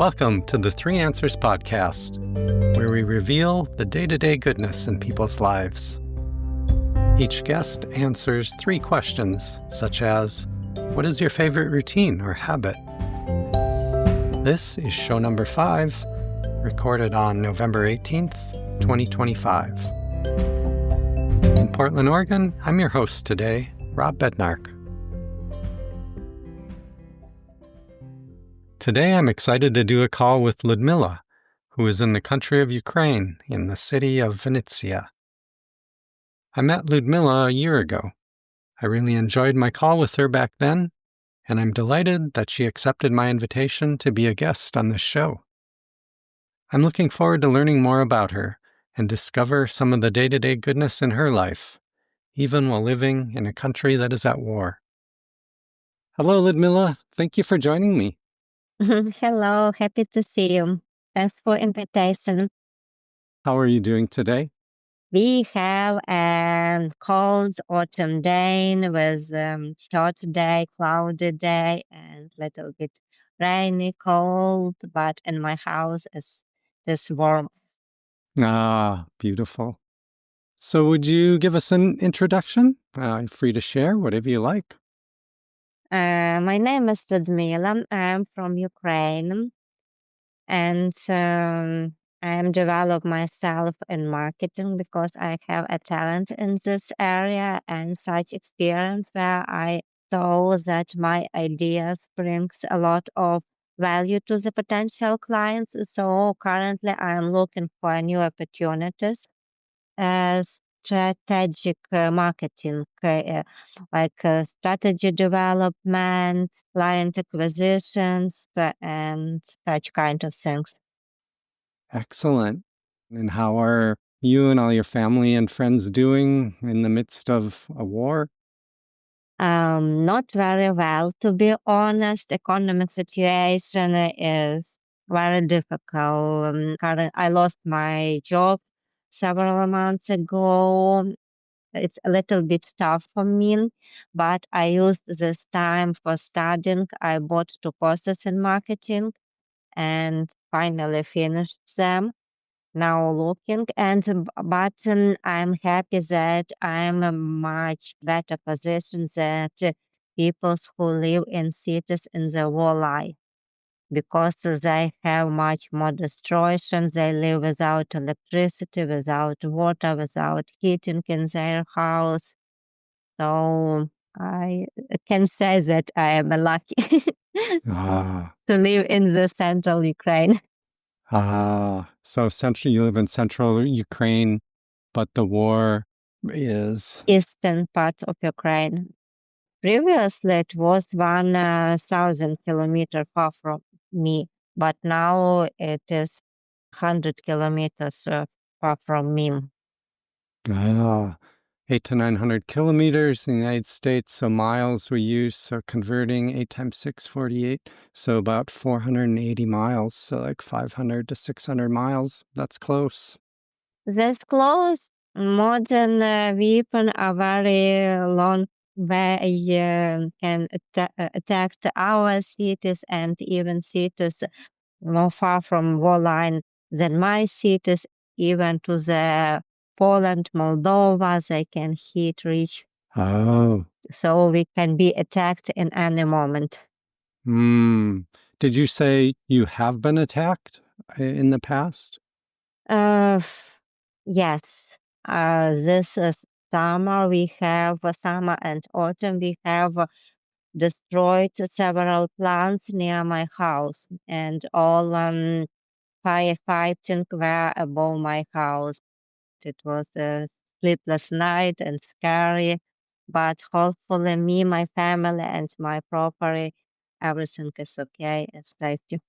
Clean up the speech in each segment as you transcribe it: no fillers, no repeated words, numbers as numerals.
Welcome to the Three Answers podcast, where we reveal the day-to-day goodness in people's lives. Each guest answers three questions, such as, what is your favorite routine or habit? This is show number 5, recorded on November 18th, 2025. In Portland, Oregon, I'm your host today, Rob Bednark. Today I'm excited to do a call with Lyudmyla, who is in the country of Ukraine, in the city of Vinnytsia. I met Lyudmyla a year ago. I really enjoyed my call with her back then, and I'm delighted that she accepted my invitation to be a guest on this show. I'm looking forward to learning more about her and discover some of the day-to-day goodness in her life, even while living in a country that is at war. Hello, Lyudmyla. Thank you for joining me. Hello, happy to see you. Thanks for invitation. How are you doing today? We have a cold autumn day with short day, cloudy day, and little bit rainy, cold, but in my house it's warm. Ah, beautiful. So would you give us an introduction? Free to share whatever you like. My name is Lyudmyla. I'm from Ukraine, and I am develop myself in marketing because I have a talent in this area and such experience where I saw that my ideas brings a lot of value to the potential clients. So currently I am looking for new opportunities as strategic marketing, strategy development, client acquisitions, and such kind of things. Excellent. And how are you and all your family and friends doing in the midst of a war? Not very well, to be honest. Economic situation is very difficult. I lost my job several months ago. It's a little bit tough for me, but I used this time for studying. I bought 2 courses in marketing and finally finished them. Now looking, but I'm happy that I'm a much better position than people who live in cities in the war line, because they have much more destruction. They live without electricity, without water, without heating in their house. So I can say that I am lucky Ah, to live in the central Ukraine. so you live in central Ukraine, but the war is... Eastern part of Ukraine. Previously, it was 1,000 kilometers far from me, but now it is 100 kilometers far from me. 800 to 900 kilometers in the United States, so miles we use, so converting 8 times 6, 48, so about 480 miles, so like 500 to 600 miles. That's close. This close. Modern weapons are very long way, can attack our cities and even cities more far from war line than my cities, even to the Poland, Moldova, they can reach. Oh. So we can be attacked in any moment. Did you say you have been attacked in the past? Yes. This summer we have summer and autumn we have destroyed several plants near my house, and all firefighting were above my house. It was a sleepless night and scary, but hopefully me, my family, and my property, everything is okay and safety.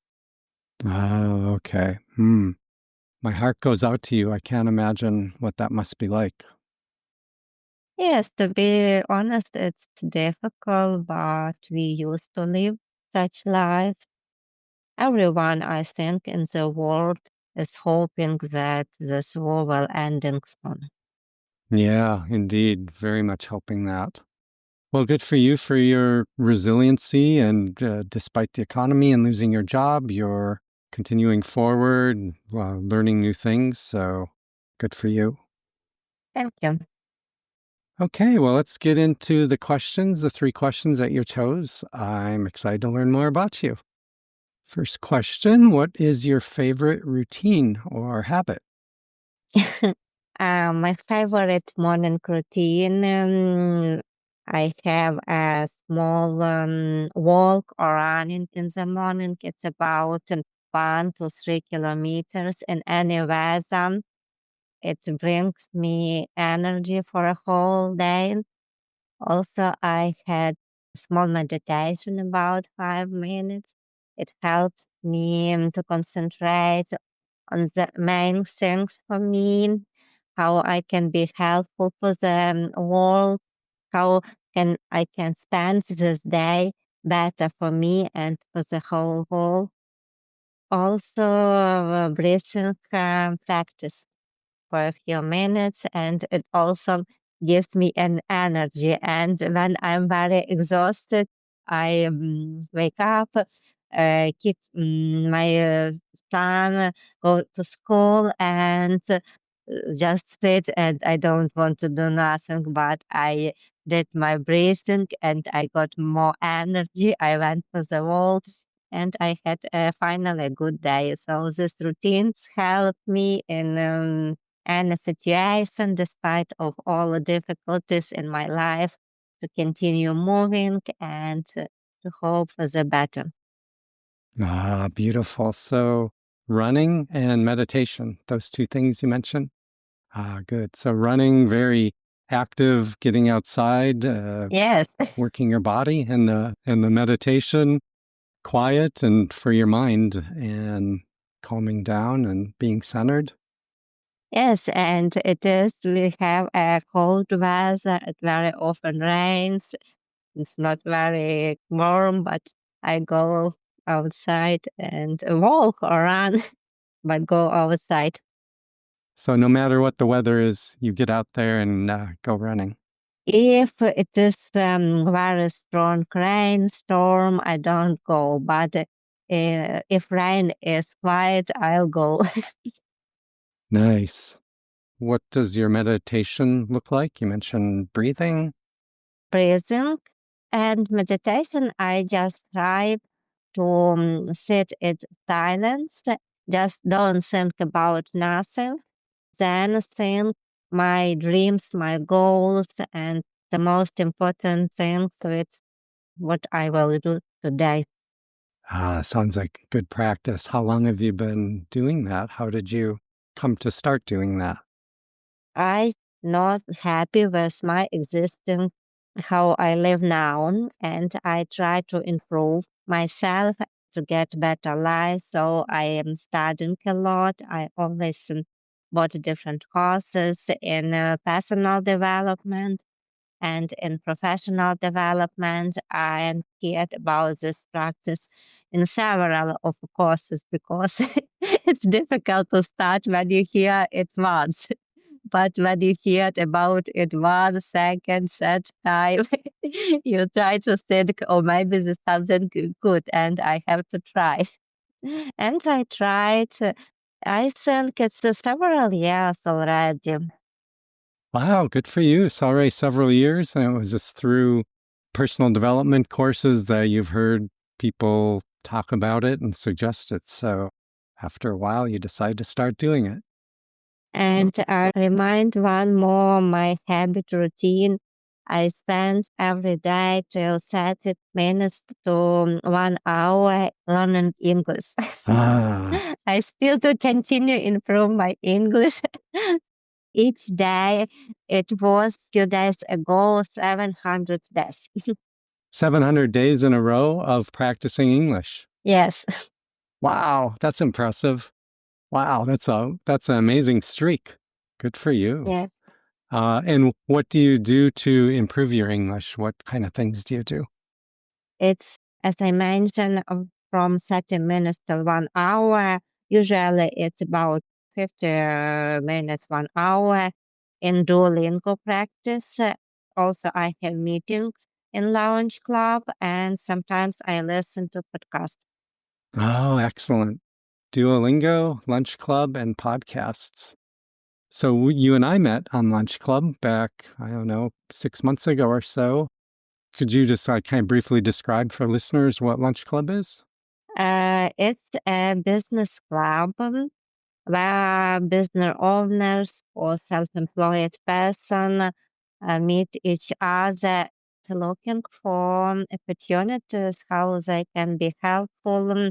Oh, okay. My heart goes out to you. I can't imagine what that must be like. Yes, to be honest, it's difficult, but we used to live such life. Everyone, I think, in the world is hoping that this war will end soon. Yeah, indeed. Very much hoping that. Well, good for you for your resiliency, and despite the economy and losing your job, you're continuing forward, learning new things. So good for you. Thank you. Okay, well, let's get into the questions, the 3 questions that you chose. I'm excited to learn more about you. First question, what is your favorite routine or habit? My favorite morning routine, I have a small walk or running in the morning. It's about 1 to 3 kilometers in any weather. It brings me energy for a whole day. Also, I had a small meditation about 5 minutes. It helps me to concentrate on the main things for me, how I can be helpful for the world, how I can spend this day better for me and for the whole world. Also, breathing practice for a few minutes, and it also gives me an energy. And when I'm very exhausted, I wake up, keep my son go to school, and just sit, and I don't want to do nothing, but I did my breathing and I got more energy. I went for the walks and I had finally a good day. So these routines help me in any situation, despite of all the difficulties in my life, to continue moving and to hope for the better. Ah, beautiful. So running and meditation, those 2 things you mentioned? Ah, good. So running, very active, getting outside, Yes. working your body, and the meditation, quiet and for your mind and calming down and being centered. Yes, and we have a cold weather. It very often rains. It's not very warm, but I go outside and walk or run, but go outside. So no matter what the weather is, you get out there and go running. If it is very strong rainstorm, I don't go. But if rain is quiet, I'll go. Nice. What does your meditation look like? You mentioned breathing. Breathing and meditation, I just try to sit in silence. Just don't think about nothing. Then think my dreams, my goals, and the most important thing with what I will do today. Ah, sounds like good practice. How long have you been doing that? How did you come to start doing that? I not happy with my existing how I live now, and I try to improve myself to get better life. So I am studying a lot. I always bought different courses in personal development and in professional development. I cared about this practice in several of courses because it's difficult to start when you hear it once. But when you hear about it 1 second, third time, you try to think, oh, maybe this is something good and I have to try. And I tried. I think it's several years already. Wow, good for you. It's already several years. And it was just through personal development courses that you've heard people talk about it and suggest it. So after a while, you decide to start doing it. And I remind one more my habit routine. I spend every day till 30 minutes to 1 hour learning English. Ah, I still to continue improve my English each day. It was few days ago, 700 days. 700 days in a row of practicing English. Yes. Wow, that's impressive. Wow, that's an amazing streak. Good for you. Yes. And what do you do to improve your English? What kind of things do you do? It's, as I mentioned, from 30 minutes till 1 hour. Usually it's about 50 minutes, 1 hour in Duolingo practice. Also, I have meetings in Lounge Club and sometimes I listen to podcasts. Oh, excellent. Duolingo, Lunch Club, and podcasts. So you and I met on Lunch Club back, 6 months ago or so. Could you just kind of briefly describe for listeners what Lunch Club is? It's a business club where business owners or self-employed person meet each other looking for opportunities, how they can be helpful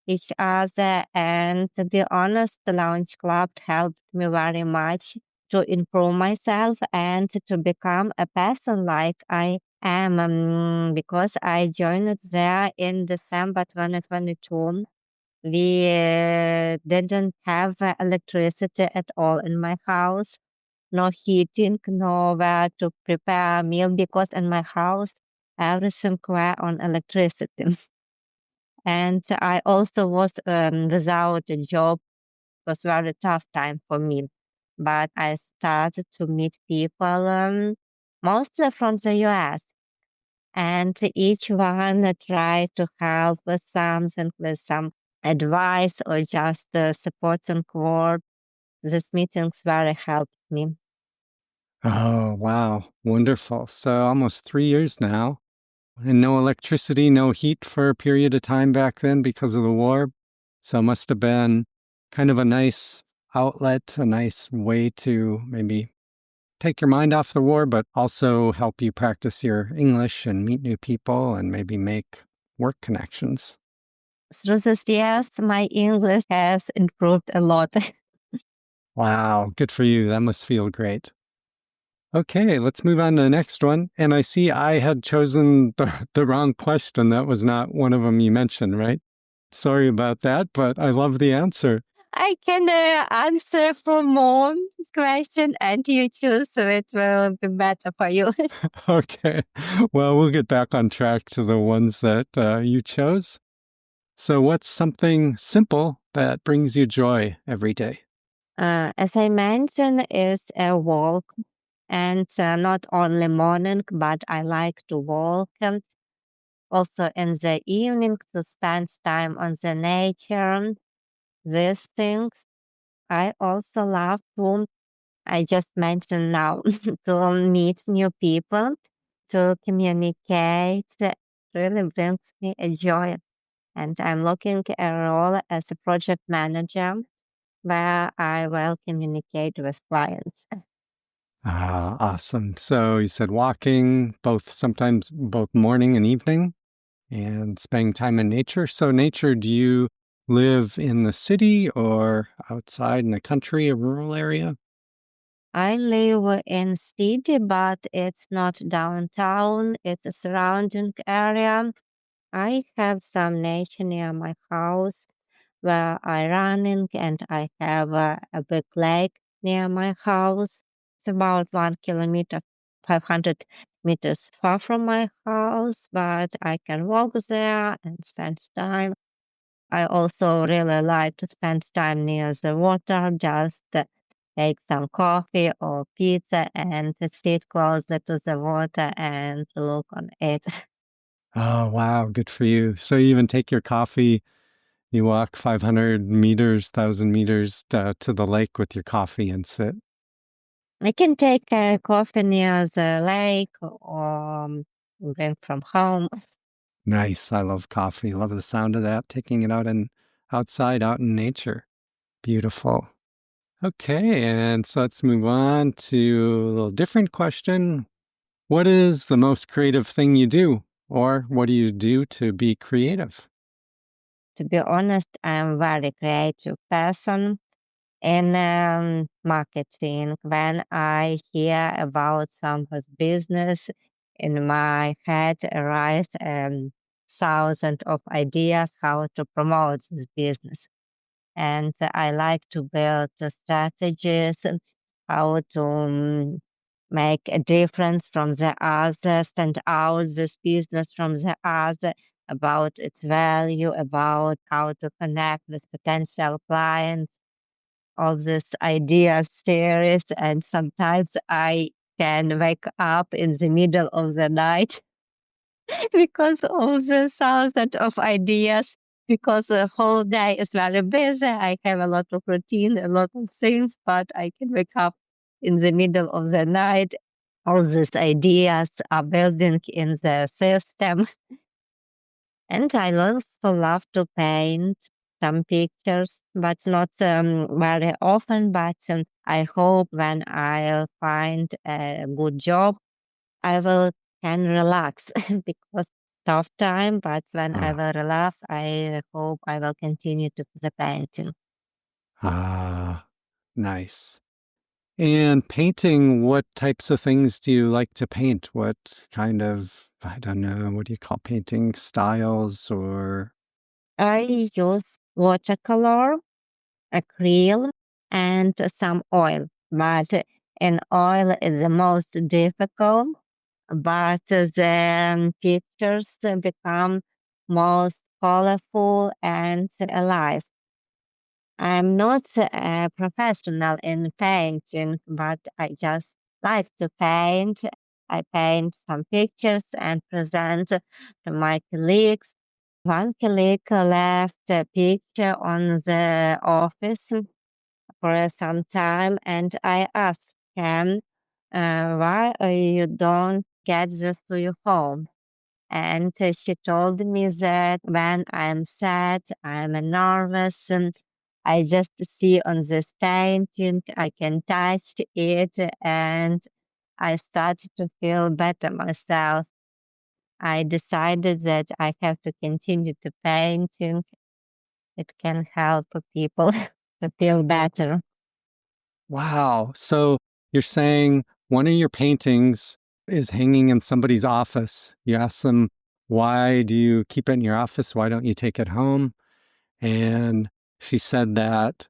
each other. And to be honest, the Lounge Club helped me very much to improve myself and to become a person like I am, because I joined there in December 2022. We didn't have electricity at all in my house, no heating, nowhere to prepare a meal because in my house everything were on electricity. And I also was without a job. It was very tough time for me. But I started to meet people, mostly from the US, and each one tried to help with something, with some advice or just supporting word. These meetings very helped me. Oh, wow. Wonderful. So almost 3 years now. And no electricity, no heat for a period of time back then because of the war. So it must have been kind of a nice outlet, a nice way to maybe take your mind off the war, but also help you practice your English and meet new people and maybe make work connections. Through these years, my English has improved a lot. Wow, good for you. That must feel great. Okay, let's move on to the next one. And I see I had chosen the wrong question. That was not one of them you mentioned, right? Sorry about that, but I love the answer. I can answer for more question and you choose, so it will be better for you. Okay, well, we'll get back on track to the ones that you chose. So what's something simple that brings you joy every day? As I mentioned, is a walk, and not only morning, but I like to walk. Also in the evening to spend time on the nature. These things I also love to. I just mentioned now to meet new people, to communicate. Really brings me a joy, and I'm looking a role as a project manager where I will communicate with clients. Ah, awesome. So you said walking, sometimes both morning and evening, and spending time in nature. So nature, do you live in the city or outside in the country, a rural area? I live in city, but it's not downtown. It's a surrounding area. I have some nature near my house where I running, and I have a big lake near my house. It's about 1 kilometer, 500 meters far from my house, but I can walk there and spend time. I also really like to spend time near the water, just take some coffee or pizza and sit closer to the water and look on it. Oh, wow, good for you. So you even take your coffee, you walk 500 meters, 1,000 meters to the lake with your coffee and sit. I can take a coffee near the lake or bring from home. Nice. I love coffee. Love the sound of that, taking it outside, out in nature. Beautiful. Okay, and so let's move on to a little different question. What is the most creative thing you do? Or what do you do to be creative? To be honest, I'm very creative person in marketing. When I hear about someone's business, in my head arise thousands of ideas how to promote this business. And I like to build the strategies and how to make a difference from the other, stand out this business from the other, about its value, about how to connect with potential clients, all these ideas, theories, and sometimes I can wake up in the middle of the night because of the thousands of ideas. because the whole day is very busy. I have a lot of routine, a lot of things, but I can wake up in the middle of the night. All these ideas are building in the system. And I also love to paint some pictures, but not very often. But I hope when I'll find a good job, I will can relax because tough time. But when I Ah, will relax, I hope I will continue to the painting. ah, nice. And painting, what types of things do you like to paint? What kind of, I don't know, what do you call painting styles or? I use watercolor, acrylic, and some oil. But in oil is the most difficult, but the pictures become most colorful and alive. I'm not a professional in painting, but I just like to paint. I paint some pictures and present to my colleagues. One colleague left a picture on the office for some time, and I asked him, why you don't get this to your home? And she told me that when I'm sad, I'm nervous, and I just see on this painting, I can touch it, and I started to feel better myself. I decided that I have to continue to painting. It can help people to feel better. Wow. So you're saying one of your paintings is hanging in somebody's office. You ask them, why do you keep it in your office? Why don't you take it home? And she said that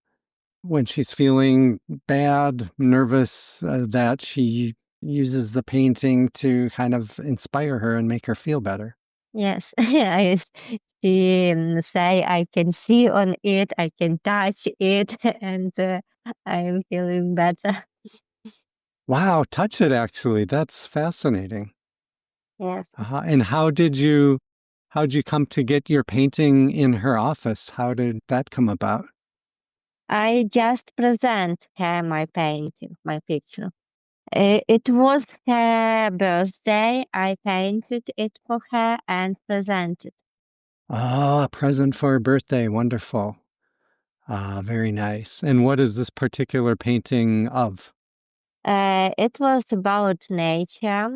when she's feeling bad, nervous, that she uses the painting to kind of inspire her and make her feel better. Yes, I she say I can see on it, I can touch it, and I'm feeling better. Wow, touch it actually. That's fascinating. Yes, And how'd you come to get your painting in her office? How did that come about? I just present her my painting, my picture. It was her birthday. I painted it for her and presented. Oh, a present for her birthday. Wonderful. Ah, very nice. And what is this particular painting of? It was about nature,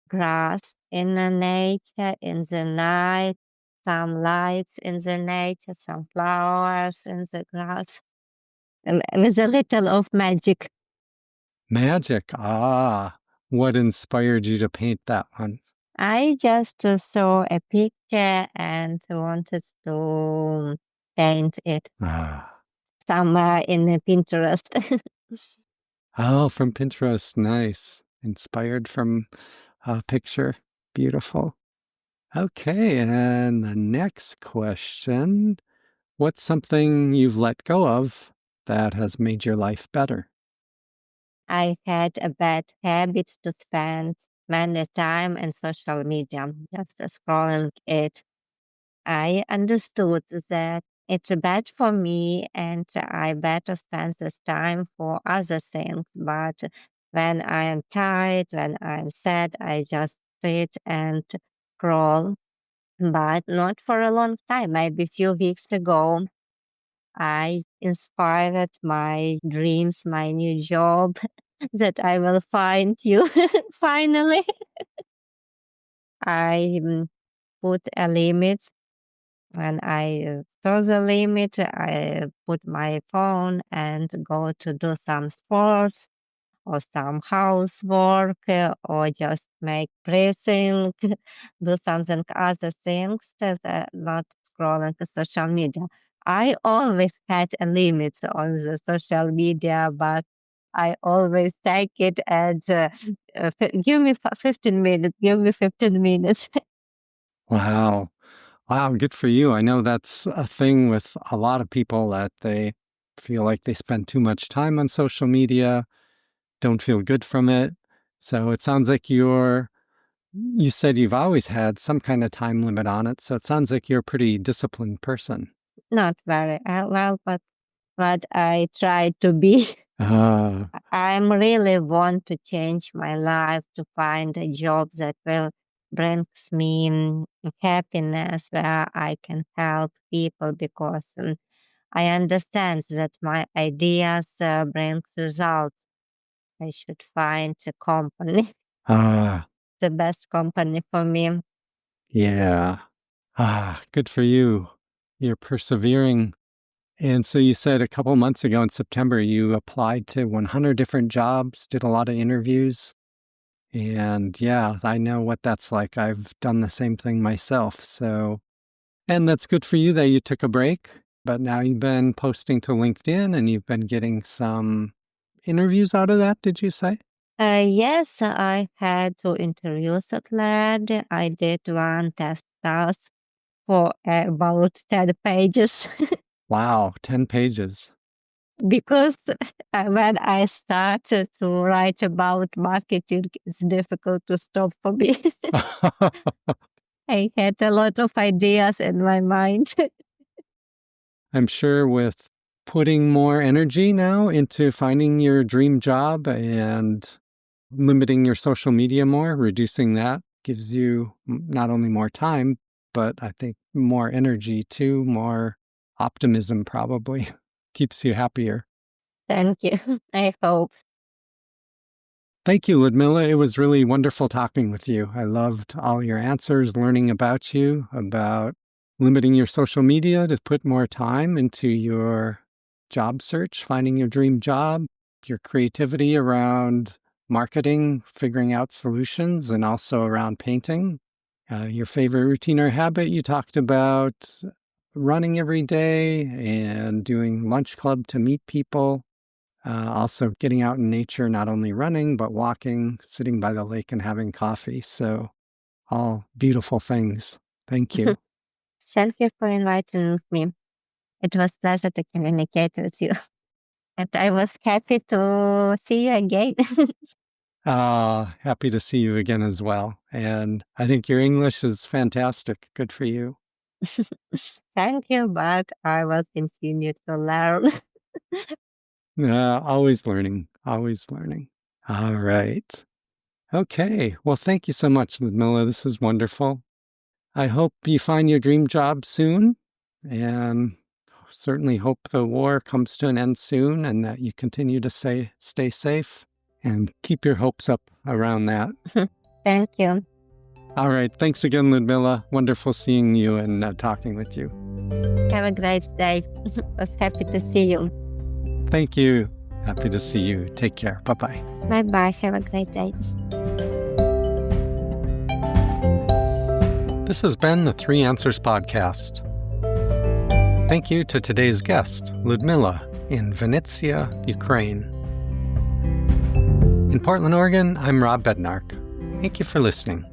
grass in the nature, in the night, some lights in the nature, some flowers in the grass, with a little of magic. Magic. Ah, what inspired you to paint that one? I just saw a picture and wanted to paint it Ah. somewhere in Pinterest. Oh, from Pinterest. Nice. Inspired from a picture. Beautiful. Okay, and the next question. What's something you've let go of that has made your life better? I had a bad habit to spend many time in social media, just scrolling it. I understood that it's bad for me and I better spend this time for other things. But when I am tired, when I'm sad, I just sit and scroll. But not for a long time, maybe a few weeks ago. I inspired my dreams, my new job, that I will find you finally. I put a limit. When I saw the limit, I put my phone and go to do some sports or some housework or just make pressing, do something other things that are not scrolling to social media. I always had a limit on the social media, but I always take it and give me 15 minutes, give me 15 minutes. Wow. Wow, good for you. I know that's a thing with a lot of people that they feel like they spend too much time on social media, don't feel good from it. So it sounds like You said you've always had some kind of time limit on it, so it sounds like you're a pretty disciplined person. Not very well, but I try to be. Ah, I really want to change my life to find a job that will brings me happiness, where I can help people, because I understand that my ideas brings results. I should find a company, ah, the best company for me. yeah. Good for you. You're persevering. And so you said a couple months ago in September, you applied to 100 different jobs, did a lot of interviews. And yeah, I know what that's like. I've done the same thing myself. So, and that's good for you that you took a break, but now you've been posting to LinkedIn and you've been getting some interviews out of that, did you say? Yes, I had 2 interviews already. I did one test task for about 10 pages. Wow, 10 pages. Because when I started to write about marketing, it's difficult to stop for me. I had a lot of ideas in my mind. I'm sure with putting more energy now into finding your dream job and limiting your social media more, reducing that gives you not only more time, but I think more energy too, more optimism probably keeps you happier. Thank you. I hope. Thank you, Lyudmyla. It was really wonderful talking with you. I loved all your answers, learning about you, about limiting your social media to put more time into your job search, finding your dream job, your creativity around marketing, figuring out solutions, and also around painting. Your favorite routine or habit, you talked about running every day and doing lunch club to meet people. Also getting out in nature, not only running, but walking, sitting by the lake and having coffee. So all beautiful things. Thank you. Thank you for inviting me. It was a pleasure to communicate with you. And I was happy to see you again. Happy to see you again as well. And I think your English is fantastic. Good for you. Thank you, but I will continue to learn. Always learning, always learning. All right. Okay. Well, thank you so much, Lyudmyla. This is wonderful. I hope you find your dream job soon, and certainly hope the war comes to an end soon and that you continue to stay safe and keep your hopes up around that. Thank you. All right. Thanks again, Lyudmyla. Wonderful seeing you and talking with you. Have a great day. Was happy to see you. Thank you. Happy to see you. Take care. Bye-bye. Bye-bye. Have a great day. This has been the 3 Answers Podcast. Thank you to today's guest, Lyudmyla, in Vinnytsia, Ukraine. In Portland, Oregon, I'm Rob Bednark. Thank you for listening.